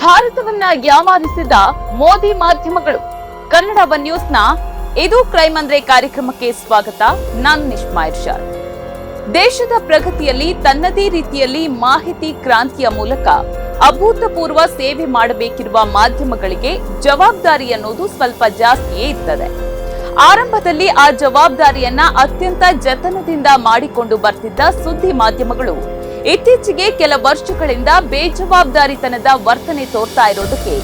ಭಾರತವನ್ನ ಯಾಮಾರಿಸಿದ ಮೋದಿ ಮಾಧ್ಯಮಗಳು. ಕನ್ನಡ ಒನ್ ನ್ಯೂಸ್ನ ಇದು ಕ್ರೈಮ್ ಅಂದ್ರೆ ಕಾರ್ಯಕ್ರಮಕ್ಕೆ ಸ್ವಾಗತ. ನಾನು ನಿಶ್ಮಾ ಇರ್ಷಾದ್. ದೇಶದ ಪ್ರಗತಿಯಲ್ಲಿ ತನ್ನದೇ ರೀತಿಯಲ್ಲಿ ಮಾಹಿತಿ ಕ್ರಾಂತಿಯ ಮೂಲಕ ಅಭೂತಪೂರ್ವ ಸೇವೆ ಮಾಡಬೇಕಿರುವ ಮಾಧ್ಯಮಗಳಿಗೆ ಜವಾಬ್ದಾರಿ ಅನ್ನೋದು ಸ್ವಲ್ಪ ಜಾಸ್ತಿಯೇ ಇರ್ತದೆ. ಆರಂಭದಲ್ಲಿ ಆ ಜವಾಬ್ದಾರಿಯನ್ನ ಅತ್ಯಂತ ಜತನದಿಂದ ಮಾಡಿಕೊಂಡು ಬರ್ತಿದ್ದ ಸುದ್ದಿ ಮಾಧ್ಯಮಗಳು ಇತ್ತೀಚೆಗೆ ಕೆಲ ವರ್ಷಗಳಿಂದ ಬೇಜವಾಬ್ದಾರಿತನದ ವರ್ತನೆ ತೋರ್ತಾ ಇರೋದಕ್ಕೆ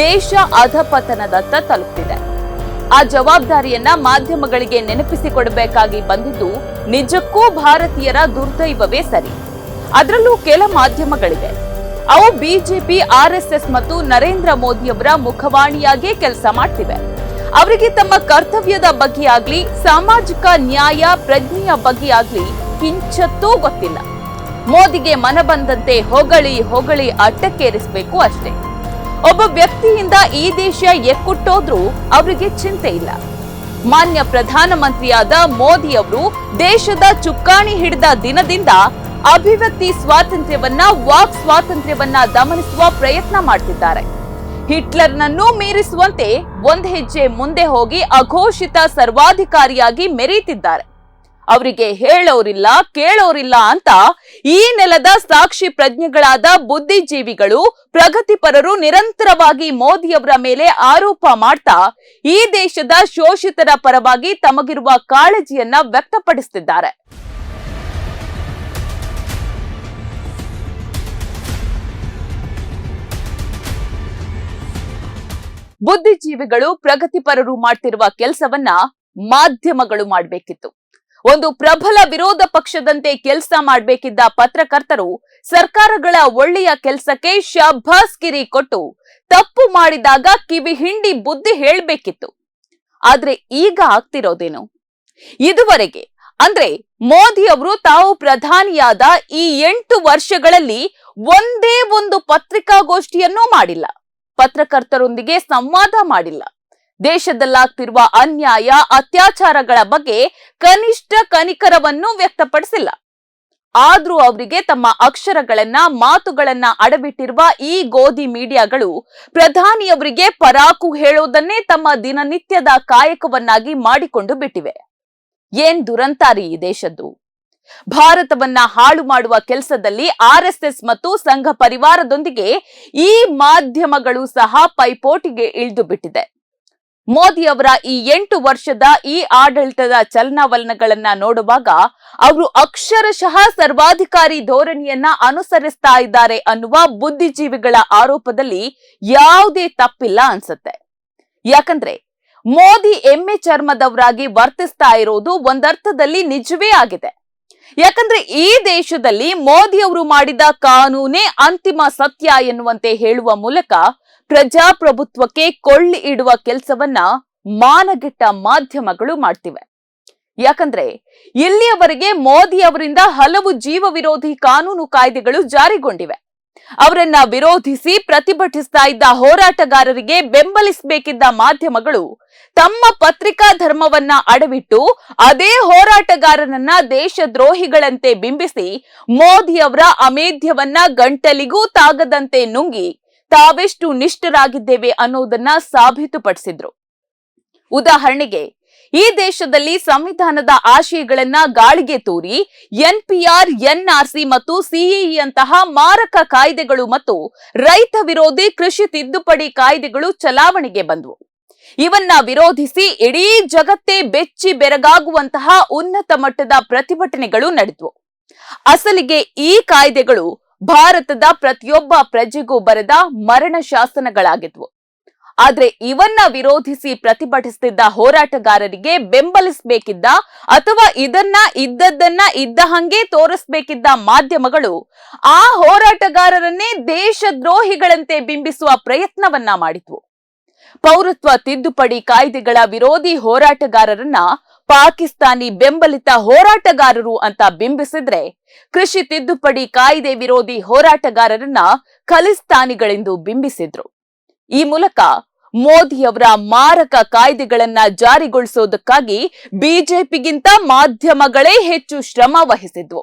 ದೇಶ ಅಧಪತನದತ್ತ ತಲುಪಿದೆ. ಆ ಜವಾಬ್ದಾರಿಯನ್ನ ಮಾಧ್ಯಮಗಳಿಗೆ ನೆನಪಿಸಿಕೊಡಬೇಕಾಗಿ ಬಂದಿದ್ದು ನಿಜಕ್ಕೂ ಭಾರತೀಯರ ದುರ್ದೈವವೇ ಸರಿ. ಅದರಲ್ಲೂ ಕೆಲ ಮಾಧ್ಯಮಗಳಿವೆ, ಅವು ಬಿಜೆಪಿ, ಆರ್ಎಸ್ಎಸ್ ಮತ್ತು ನರೇಂದ್ರ ಮೋದಿಯವರ ಮುಖವಾಣಿಯಾಗೇ ಕೆಲಸ ಮಾಡ್ತಿವೆ. ಅವರಿಗೆ ತಮ್ಮ ಕರ್ತವ್ಯದ ಬಗ್ಗೆ ಆಗ್ಲಿ, ಸಾಮಾಜಿಕ ನ್ಯಾಯ ಪ್ರಜ್ಞೆಯ ಬಗ್ಗೆ ಆಗ್ಲಿ ಕಿಂಚತ್ತೂ ಗೊತ್ತಿಲ್ಲ. ಮೋದಿಗೆ ಮನ ಬಂದಂತೆ ಹೊಗಳಿ ಹೊಗಳಿ ಅಟ್ಟಕ್ಕೇರಿಸಬೇಕು ಅಷ್ಟೇ. ಒಬ್ಬ ವ್ಯಕ್ತಿಯಿಂದ ಈ ದೇಶ ಎಕ್ಕುಟ್ಟೋದ್ರೂ ಅವರಿಗೆ ಚಿಂತೆ ಇಲ್ಲ. ಮಾನ್ಯ ಪ್ರಧಾನಮಂತ್ರಿಯಾದ ಮೋದಿ ಅವರು ದೇಶದ ಚುಕ್ಕಾಣಿ ಹಿಡಿದ ದಿನದಿಂದ ಅಭಿವ್ಯಕ್ತಿ ಸ್ವಾತಂತ್ರ್ಯವನ್ನ, ವಾಕ್ ಸ್ವಾತಂತ್ರ್ಯವನ್ನ ದಮನಿಸುವ ಪ್ರಯತ್ನ ಮಾಡ್ತಿದ್ದಾರೆ. ಹಿಟ್ಲರ್ನನ್ನೂ ಮೀರಿಸುವಂತೆ ಒಂದ್ ಹೆಜ್ಜೆ ಮುಂದೆ ಹೋಗಿ ಅಘೋಷಿತ ಸರ್ವಾಧಿಕಾರಿಯಾಗಿ ಮೆರೀತಿದ್ದಾರೆ. ಅವರಿಗೆ ಹೇಳೋರಿಲ್ಲ, ಕೇಳೋರಿಲ್ಲ ಅಂತ ಈ ನೆಲದ ಸಾಕ್ಷಿ ಪ್ರಜ್ಞೆಗಳಾದ ಬುದ್ಧಿಜೀವಿಗಳು, ಪ್ರಗತಿಪರರು ನಿರಂತರವಾಗಿ ಮೋದಿಯವರ ಮೇಲೆ ಆರೋಪ ಮಾಡ್ತಾ ಈ ದೇಶದ ಶೋಷಿತರ ಪರವಾಗಿ ತಮಗಿರುವ ಕಾಳಜಿಯನ್ನ ವ್ಯಕ್ತಪಡಿಸುತ್ತಿದ್ದಾರೆ. ಬುದ್ಧಿಜೀವಿಗಳು, ಪ್ರಗತಿಪರರು ಮಾಡ್ತಿರುವ ಕೆಲಸವನ್ನ ಮಾಧ್ಯಮಗಳು ಮಾಡಬೇಕಿತ್ತು. ಒಂದು ಪ್ರಬಲ ವಿರೋಧ ಪಕ್ಷದಂತೆ ಕೆಲಸ ಮಾಡಬೇಕಿದ್ದ ಪತ್ರಕರ್ತರು ಸರ್ಕಾರಗಳ ಒಳ್ಳೆಯ ಕೆಲಸಕ್ಕೆ ಶಬ್ಬಾಸ್ಗಿರಿ ಕೊಟ್ಟು ತಪ್ಪು ಮಾಡಿದಾಗ ಕಿವಿ ಹಿಂಡಿ ಬುದ್ಧಿ ಹೇಳಬೇಕಿತ್ತು. ಆದ್ರೆ ಈಗ ಆಗ್ತಿರೋದೇನು? ಇದುವರೆಗೆ ಅಂದ್ರೆ ಮೋದಿ ಅವರು ತಾವು ಪ್ರಧಾನಿಯಾದ ಈ 8 ವರ್ಷಗಳಲ್ಲಿ ಒಂದೇ ಒಂದು ಪತ್ರಿಕಾಗೋಷ್ಠಿಯನ್ನೂ ಮಾಡಿಲ್ಲ. ಪತ್ರಕರ್ತರೊಂದಿಗೆ ಸಂವಾದ ಮಾಡಿಲ್ಲ. ದೇಶದಲ್ಲಾಗ್ತಿರುವ ಅನ್ಯಾಯ, ಅತ್ಯಾಚಾರಗಳ ಬಗ್ಗೆ ಕನಿಷ್ಠ ಕನಿಕರವನ್ನು ವ್ಯಕ್ತಪಡಿಸಿಲ್ಲ. ಆದ್ರೂ ಅವರಿಗೆ ತಮ್ಮ ಅಕ್ಷರಗಳನ್ನ, ಮಾತುಗಳನ್ನ ಅಡಬಿಟ್ಟಿರುವ ಈ ಗೋಧಿ ಮೀಡಿಯಾಗಳು ಪ್ರಧಾನಿಯವರಿಗೆ ಪರಾಕು ಹೇಳೋದನ್ನೇ ತಮ್ಮ ದಿನನಿತ್ಯದ ಕಾಯಕವನ್ನಾಗಿ ಮಾಡಿಕೊಂಡು ಬಿಟ್ಟಿವೆ. ಏನ್ ದುರಂತಾರಿ ಈ ದೇಶದ್ದು! ಭಾರತವನ್ನ ಹಾಳು ಮಾಡುವ ಕೆಲಸದಲ್ಲಿ ಆರ್ಎಸ್ಎಸ್ ಮತ್ತು ಸಂಘ ಪರಿವಾರದೊಂದಿಗೆ ಈ ಮಾಧ್ಯಮಗಳು ಸಹ ಪೈಪೋಟಿಗೆ ಇಳಿದು ಬಿಟ್ಟಿದೆ. ಮೋದಿ ಅವರ ಈ 8 ವರ್ಷದ ಈ ಆಡಳಿತದ ಚಲನವಲನಗಳನ್ನ ನೋಡುವಾಗ ಅವರು ಅಕ್ಷರಶಃ ಸರ್ವಾಧಿಕಾರಿ ಧೋರಣೆಯನ್ನ ಅನುಸರಿಸ್ತಾ ಇದ್ದಾರೆ ಅನ್ನುವ ಬುದ್ಧಿಜೀವಿಗಳ ಆರೋಪದಲ್ಲಿ ಯಾವುದೇ ತಪ್ಪಿಲ್ಲ ಅನ್ಸುತ್ತೆ. ಯಾಕಂದ್ರೆ ಮೋದಿ ಎಮ್ಮೆ ಚರ್ಮದವರಾಗಿ ವರ್ತಿಸ್ತಾ ಇರೋದು ಒಂದರ್ಥದಲ್ಲಿ ನಿಜವೇ ಆಗಿದೆ. ಯಾಕಂದ್ರೆ ಈ ದೇಶದಲ್ಲಿ ಮೋದಿ ಅವರು ಮಾಡಿದ ಕಾನೂನೇ ಅಂತಿಮ ಸತ್ಯ ಎನ್ನುವಂತೆ ಹೇಳುವ ಮೂಲಕ ಪ್ರಜಾಪ್ರಭುತ್ವಕ್ಕೆ ಕೊಳ್ಳಿ ಇಡುವ ಕೆಲಸವನ್ನ ಮಾನಗೆಟ್ಟ ಮಾಧ್ಯಮಗಳು ಮಾಡ್ತಿವೆ. ಯಾಕಂದ್ರೆ ಇಲ್ಲಿಯವರೆಗೆ ಮೋದಿ ಅವರಿಂದ ಹಲವು ಜೀವ ವಿರೋಧಿ ಕಾನೂನು ಕಾಯ್ದೆಗಳು ಜಾರಿಗೊಂಡಿವೆ. ಅವರನ್ನ ವಿರೋಧಿಸಿ ಪ್ರತಿಭಟಿಸ್ತಾ ಇದ್ದ ಹೋರಾಟಗಾರರಿಗೆ ಬೆಂಬಲಿಸಬೇಕಿದ್ದ ಮಾಧ್ಯಮಗಳು ತಮ್ಮ ಪತ್ರಿಕಾ ಧರ್ಮವನ್ನ ಅಡವಿಟ್ಟು ಅದೇ ಹೋರಾಟಗಾರನನ್ನ ದೇಶದ್ರೋಹಿಗಳಂತೆ ಬಿಂಬಿಸಿ ಮೋದಿ ಅವರ ಅಮೇಧ್ಯವನ್ನ ಗಂಟಲಿಗೂ ತಾಗದಂತೆ ನುಂಗಿ ತಾವೆಷ್ಟು ನಿಷ್ಠರಾಗಿದ್ದೇವೆ ಅನ್ನೋದನ್ನ ಸಾಬೀತುಪಡಿಸಿದ್ರು. ಉದಾಹರಣೆಗೆ, ಈ ದೇಶದಲ್ಲಿ ಸಂವಿಧಾನದ ಆಶಯಗಳನ್ನ ಗಾಳಿಗೆ ತೂರಿ ಎನ್ಪಿಆರ್, ಎನ್ಆರ್ಸಿ ಮತ್ತು ಸಿಎಇ ಅಂತಹ ಮಾರಕ ಕಾಯ್ದೆಗಳು ಮತ್ತು ರೈತ ವಿರೋಧಿ ಕೃಷಿ ತಿದ್ದುಪಡಿ ಕಾಯ್ದೆಗಳು ಚಲಾವಣೆಗೆ ಬಂದವು. ಇವನ್ನ ವಿರೋಧಿಸಿ ಇಡೀ ಜಗತ್ತೇ ಬೆಚ್ಚಿ ಬೆರಗಾಗುವಂತಹ ಉನ್ನತ ಮಟ್ಟದ ಪ್ರತಿಭಟನೆಗಳು ನಡೆದವು. ಅಸಲಿಗೆ ಈ ಕಾಯ್ದೆಗಳು ಭಾರತದ ಪ್ರತಿಯೊಬ್ಬ ಪ್ರಜೆಗೂ ಬರೆದ ಮರಣ ಶಾಸನಗಳಾಗಿದ್ವು. ಆದ್ರೆ ಇವನ್ನ ವಿರೋಧಿಸಿ ಪ್ರತಿಭಟಿಸುತ್ತಿದ್ದ ಹೋರಾಟಗಾರರಿಗೆ ಬೆಂಬಲಿಸಬೇಕಿದ್ದ ಅಥವಾ ಇದನ್ನ ಇದ್ದದ್ದನ್ನ ಇದ್ದ ಹಂಗೆ ತೋರಿಸಬೇಕಿದ್ದ ಮಾಧ್ಯಮಗಳು ಆ ಹೋರಾಟಗಾರರನ್ನೇ ದೇಶದ್ರೋಹಿಗಳಂತೆ ಬಿಂಬಿಸುವ ಪ್ರಯತ್ನವನ್ನ ಮಾಡಿದ್ವು. ಪೌರತ್ವ ತಿದ್ದುಪಡಿ ಕಾಯ್ದೆಗಳ ವಿರೋಧಿ ಹೋರಾಟಗಾರರನ್ನ ಪಾಕಿಸ್ತಾನಿ ಬೆಂಬಲಿತ ಹೋರಾಟಗಾರರು ಅಂತ ಬಿಂಬಿಸಿದ್ರೆ, ಕೃಷಿ ತಿದ್ದುಪಡಿ ಕಾಯ್ದೆ ವಿರೋಧಿ ಹೋರಾಟಗಾರರನ್ನ ಖಲಿಸ್ತಾನಿಗಳೆಂದು ಬಿಂಬಿಸಿದ್ರು. ಈ ಮೂಲಕ ಮೋದಿಯವರ ಮಾರಕ ಕಾಯ್ದೆಗಳನ್ನ ಜಾರಿಗೊಳಿಸೋದಕ್ಕಾಗಿ ಬಿಜೆಪಿಗಿಂತ ಮಾಧ್ಯಮಗಳೇ ಹೆಚ್ಚು ಶ್ರಮ ವಹಿಸಿದ್ವು.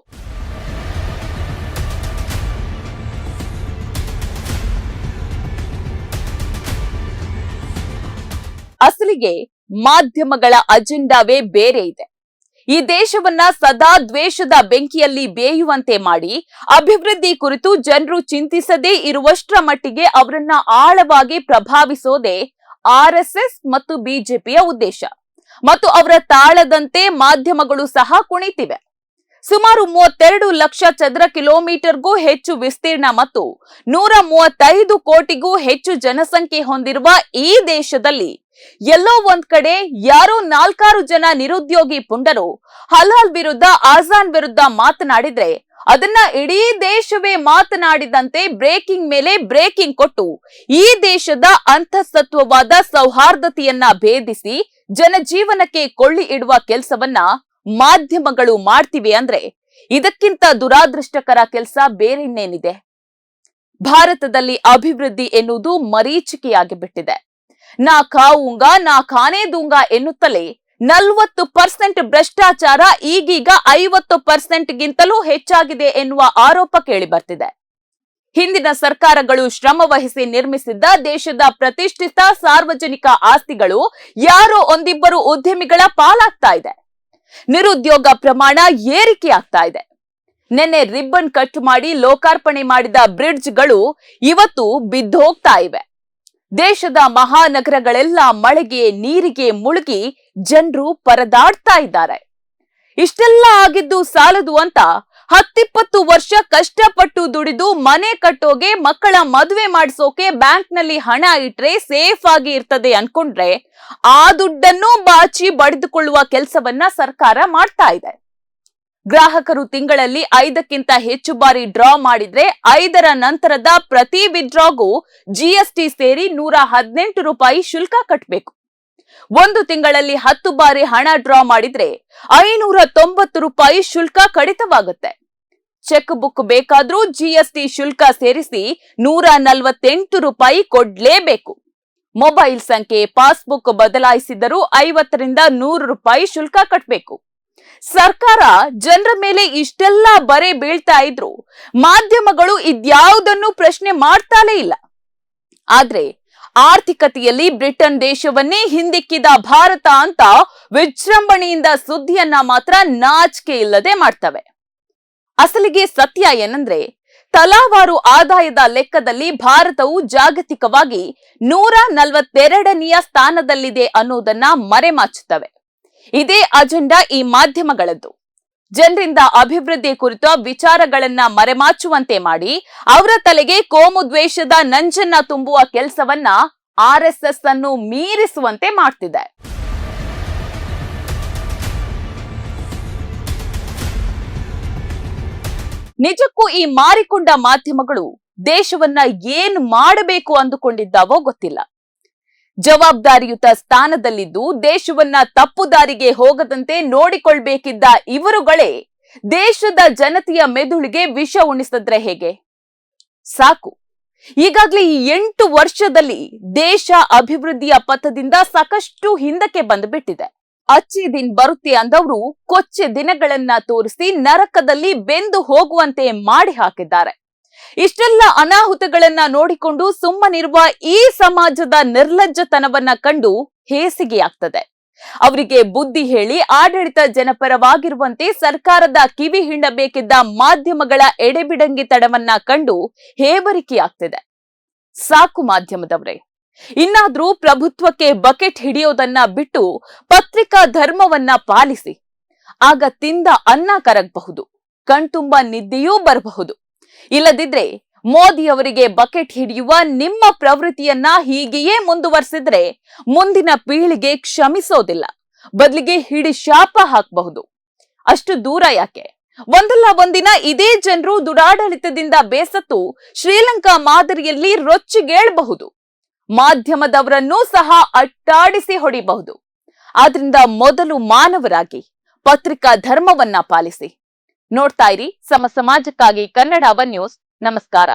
ಅಸಲಿಗೆ ಮಾಧ್ಯಮಗಳ ಅಜೆಂಡಾವೇ ಬೇರೆ ಇದೆ. ಈ ದೇಶವನ್ನ ಸದಾ ದ್ವೇಷದ ಬೆಂಕಿಯಲ್ಲಿ ಬೇಯುವಂತೆ ಮಾಡಿ ಅಭಿವೃದ್ಧಿ ಕುರಿತು ಜನರು ಚಿಂತಿಸದೇ ಇರುವಷ್ಟರ ಮಟ್ಟಿಗೆ ಅವರನ್ನ ಆಳವಾಗಿ ಪ್ರಭಾವಿಸೋದೇ ಆರ್ಎಸ್ಎಸ್ ಮತ್ತು ಬಿಜೆಪಿಯ ಉದ್ದೇಶ. ಮತ್ತು ಅವರ ತಾಳದಂತೆ ಮಾಧ್ಯಮಗಳು ಸಹ ಕುಣಿತಿವೆ. ಸುಮಾರು 32 ಲಕ್ಷ ಚದರ ಕಿಲೋಮೀಟರ್ಗೂ ಹೆಚ್ಚು ವಿಸ್ತೀರ್ಣ ಮತ್ತು 135 ಕೋಟಿಗೂ ಹೆಚ್ಚು ಜನಸಂಖ್ಯೆ ಹೊಂದಿರುವ ಈ ದೇಶದಲ್ಲಿ ಎಲ್ಲೋ ಒಂದ್ ಕಡೆ ಯಾರೋ 4-6 ಜನ ನಿರುದ್ಯೋಗಿ ಪುಂಡರು ಹಲಾಲ್ ವಿರುದ್ಧ, ಆಜಾನ್ ವಿರುದ್ಧ ಮಾತನಾಡಿದ್ರೆ ಅದನ್ನ ಇಡೀ ದೇಶವೇ ಮಾತನಾಡಿದಂತೆ ಬ್ರೇಕಿಂಗ್ ಮೇಲೆ ಬ್ರೇಕಿಂಗ್ ಕೊಟ್ಟು ಈ ದೇಶದ ಅಂತಃಸತ್ವವಾದ ಸೌಹಾರ್ದತೆಯನ್ನ ಭೇದಿಸಿ ಜನಜೀವನಕ್ಕೆ ಕೊಳ್ಳಿ ಇಡುವ ಕೆಲಸವನ್ನ ಮಾಧ್ಯಮಗಳು ಮಾಡ್ತಿವೆ ಅಂದ್ರೆ ಇದಕ್ಕಿಂತ ದುರಾದೃಷ್ಟಕರ ಕೆಲಸ ಬೇರೆನ್ನೇನಿದೆ? ಭಾರತದಲ್ಲಿ ಅಭಿವೃದ್ಧಿ ಎನ್ನುವುದು ಮರೀಚಿಕೆಯಾಗಿ ಬಿಟ್ಟಿದೆ. ನಾ ಖಾऊंगा ನಾ ಖಾನೆ दूंगा ಎನ್ನುತ್ತಲೇ 40% ಭ್ರಷ್ಟಾಚಾರ ಈಗೀಗ 50% ಗಿಂತಲೂ ಹೆಚ್ಚಾಗಿದೆ ಎನ್ನುವ ಆರೋಪ ಕೇಳಿ ಬರ್ತಿದೆ. ಹಿಂದಿನ ಸರ್ಕಾರಗಳು ಶ್ರಮ ವಹಿಸಿ ನಿರ್ಮಿಸಿದ್ದ ದೇಶದ ಪ್ರತಿಷ್ಠಿತ ಸಾರ್ವಜನಿಕ ಆಸ್ತಿಗಳು ಯಾರೋ ಒಂದಿಬ್ಬರು ಉದ್ಯಮಿಗಳ ಪಾಲಾಗ್ತಾ ಇದೆ. ನಿರುದ್ಯೋಗ ಪ್ರಮಾಣ ಏರಿಕೆಯಾಗ್ತಾ ಇದೆ. ನೆನ್ನೆ ರಿಬ್ಬನ್ ಕಟ್ ಮಾಡಿ ಲೋಕಾರ್ಪಣೆ ಮಾಡಿದ ಬ್ರಿಡ್ಜ್ಗಳು ಇವತ್ತು ಬಿದ್ದೋಗ್ತಾ ಇವೆ. ದೇಶದ ಮಹಾನಗರಗಳೆಲ್ಲ ಮಳೆಗೆ ನೀರಿಗೆ ಮುಳುಗಿ ಜನರು ಪರದಾಡ್ತಾ ಇದ್ದಾರೆ. ಇಷ್ಟೆಲ್ಲ ಆಗಿದ್ದು ಸಾಲದು ಅಂತ 10-20 ವರ್ಷ ಕಷ್ಟಪಟ್ಟು ದುಡಿದು ಮನೆ ಕಟ್ಟೋಗೆ, ಮಕ್ಕಳ ಮದುವೆ ಮಾಡಿಸೋಕೆ ಬ್ಯಾಂಕ್ನಲ್ಲಿ ಹಣ ಇಟ್ರೆ ಸೇಫ್ ಆಗಿ ಇರ್ತದೆ ಅನ್ಕೊಂಡ್ರೆ ಆ ದುಡ್ಡನ್ನು ಬಾಚಿ ಬಡಿದುಕೊಳ್ಳುವ ಕೆಲಸವನ್ನ ಸರ್ಕಾರ ಮಾಡ್ತಾ ಇದೆ. ಗ್ರಾಹಕರು ತಿಂಗಳಲ್ಲಿ 5ಕ್ಕಿಂತ ಹೆಚ್ಚು ಬಾರಿ ಡ್ರಾ ಮಾಡಿದ್ರೆ 5ರ ನಂತರದ ಪ್ರತಿ ವಿಡ್ರಾಗೂ ಜಿಎಸ್ಟಿ ಸೇರಿ 118 ರೂಪಾಯಿ ಶುಲ್ಕ ಕಟ್ಟಬೇಕು. ಒಂದು ತಿಂಗಳಲ್ಲಿ 10 ಬಾರಿ ಹಣ ಡ್ರಾ ಮಾಡಿದ್ರೆ 590 ರೂಪಾಯಿ ಶುಲ್ಕ ಕಡಿತವಾಗುತ್ತೆ. ಚೆಕ್ ಬುಕ್ ಬೇಕಾದ್ರೂ ಜಿಎಸ್ಟಿ ಶುಲ್ಕ ಸೇರಿಸಿ 148 ರೂಪಾಯಿ ಕೊಡ್ಲೇಬೇಕು. ಮೊಬೈಲ್ ಸಂಖ್ಯೆ, ಪಾಸ್ಬುಕ್ ಬದಲಾಯಿಸಿದರೂ 50ರಿಂದ 100 ರೂಪಾಯಿ ಶುಲ್ಕ ಕಟ್ಟಬೇಕು. ಸರ್ಕಾರ ಜನರ ಮೇಲೆ ಇಷ್ಟೆಲ್ಲ ಬರೆ ಬೀಳ್ತಾ ಇದ್ರು ಮಾಧ್ಯಮಗಳು ಇದ್ಯಾವುದನ್ನು ಪ್ರಶ್ನೆ ಮಾಡ್ತಾಲೇ ಇಲ್ಲ. ಆದ್ರೆ ಆರ್ಥಿಕತೆಯಲ್ಲಿ ಬ್ರಿಟನ್ ದೇಶವನ್ನೇ ಹಿಂದಿಕ್ಕಿದ ಭಾರತ ಅಂತ ವಿಜೃಂಭಣೆಯಿಂದ ಸುದ್ದಿಯನ್ನ ಮಾತ್ರ ನಾಚಿಕೆ ಇಲ್ಲದೆ ಮಾಡ್ತವೆ. ಅಸಲಿಗೆ ಸತ್ಯ ಏನಂದ್ರೆ ತಲಾವಾರು ಆದಾಯದ ಲೆಕ್ಕದಲ್ಲಿ ಭಾರತವು ಜಾಗತಿಕವಾಗಿ 142ನೆಯ ಸ್ಥಾನದಲ್ಲಿದೆ ಅನ್ನೋದನ್ನ ಮರೆಮಾಚುತ್ತವೆ. ಇದೇ ಅಜೆಂಡಾ ಈ ಮಾಧ್ಯಮಗಳದ್ದು. ಜನರಿಂದ ಅಭಿವೃದ್ಧಿ ಕುರಿತ ವಿಚಾರಗಳನ್ನ ಮರೆಮಾಚುವಂತೆ ಮಾಡಿ ಅವರ ತಲೆಗೆ ಕೋಮು ದ್ವೇಷದ ನಂಜನ್ನ ತುಂಬುವ ಕೆಲಸವನ್ನ ಆರ್ಎಸ್ಎಸ್ ಅನ್ನು ಮೀರಿಸುವಂತೆ ಮಾಡ್ತಿದೆ. ನಿಜಕ್ಕೂ ಈ ಮಾರಿಕೊಂಡ ಮಾಧ್ಯಮಗಳು ದೇಶವನ್ನ ಏನ್ ಮಾಡಬೇಕು ಅಂದುಕೊಂಡಿದ್ದಾವೋ ಗೊತ್ತಿಲ್ಲ. ಜವಾಬ್ದಾರಿಯುತ ಸ್ಥಾನದಲ್ಲಿದ್ದು ದೇಶವನ್ನ ತಪ್ಪು ದಾರಿಗೆ ಹೋಗದಂತೆ ನೋಡಿಕೊಳ್ಬೇಕಿದ್ದ ಇವರುಗಳೇ ದೇಶದ ಜನತೆಯ ಮೆದುಳಿಗೆ ವಿಷ ಉಣಿಸಿದ್ರೆ ಹೇಗೆ? ಸಾಕು. ಈಗಾಗಲೇ ಈ 8 ವರ್ಷದಲ್ಲಿ ದೇಶ ಅಭಿವೃದ್ಧಿಯ ಪಥದಿಂದ ಸಾಕಷ್ಟು ಹಿಂದಕ್ಕೆ ಬಂದುಬಿಟ್ಟಿದೆ. ಅಚ್ಚಿ ದಿನ ಬರುತ್ತೆ ಅಂದವರು ಕೊಚ್ಚೆ ದಿನಗಳನ್ನ ತೋರಿಸಿ ನರಕದಲ್ಲಿ ಬೆಂದು ಹೋಗುವಂತೆ ಮಾಡಿ ಹಾಕಿದ್ದಾರೆ. ಇಷ್ಟೆಲ್ಲ ಅನಾಹುತಗಳನ್ನ ನೋಡಿಕೊಂಡು ಸುಮ್ಮನಿರುವ ಈ ಸಮಾಜದ ನಿರ್ಲಜ್ಜತನವನ್ನ ಕಂಡು ಹೇಸಿಗೆಯಾಗ್ತದೆ. ಅವರಿಗೆ ಬುದ್ಧಿ ಹೇಳಿ ಆಡಳಿತ ಜನಪರವಾಗಿರುವಂತೆ ಸರ್ಕಾರದ ಕಿವಿ ಹಿಂಡಬೇಕಿದ್ದ ಮಾಧ್ಯಮಗಳ ಎಡೆಬಿಡಂಗಿತನವನ್ನ ಕಂಡು ಹೇವರಿಕೆಯಾಗ್ತಿದೆ. ಸಾಕು ಮಾಧ್ಯಮದವರೇ, ಇನ್ನಾದ್ರೂ ಪ್ರಭುತ್ವಕ್ಕೆ ಬಕೆಟ್ ಹಿಡಿಯೋದನ್ನ ಬಿಟ್ಟು ಪತ್ರಿಕಾ ಧರ್ಮವನ್ನ ಪಾಲಿಸಿ. ಆಗ ತಿಂದ ಅನ್ನ ಕರಗಬಹುದು, ಕಣ್ತುಂಬ ನಿದ್ದೆಯೂ ಬರಬಹುದು. ಇಲ್ಲದಿದ್ರೆ ಮೋದಿ ಅವರಿಗೆ ಬಕೆಟ್ ಹಿಡಿಯುವ ನಿಮ್ಮ ಪ್ರವೃತ್ತಿಯನ್ನ ಹೀಗೆಯೇ ಮುಂದುವರೆಸಿದ್ರೆ ಮುಂದಿನ ಪೀಳಿಗೆ ಕ್ಷಮಿಸೋದಿಲ್ಲ, ಬದಲಿಗೆ ಹಿಡಿ ಶಾಪ ಹಾಕಬಹುದು. ಅಷ್ಟು ದೂರ ಯಾಕೆ? ಒಂದಲ್ಲ ಒಂದಿನ ಇದೇ ಜನರು ದುರಾಡಳಿತದಿಂದ ಬೇಸತ್ತು ಶ್ರೀಲಂಕಾ ಮಾದರಿಯಲ್ಲಿ ರೊಚ್ಚಿಗೇಳಬಹುದು. ಮಾಧ್ಯಮದವರನ್ನೂ ಸಹ ಅಟ್ಟಾಡಿಸಿ ಹೊಡಿಬಹುದು. ಆದ್ರಿಂದ ಮೊದಲು ಮಾನವರಾಗಿ ಪತ್ರಿಕಾ ಧರ್ಮವನ್ನ ಪಾಲಿಸಿ. ನೋಡ್ತಾ ಇರಿ ಸಮ ಸಮಾಜಕ್ಕಾಗಿ ಕನ್ನಡ ಒನ್ ನ್ಯೂಸ್. ನಮಸ್ಕಾರ.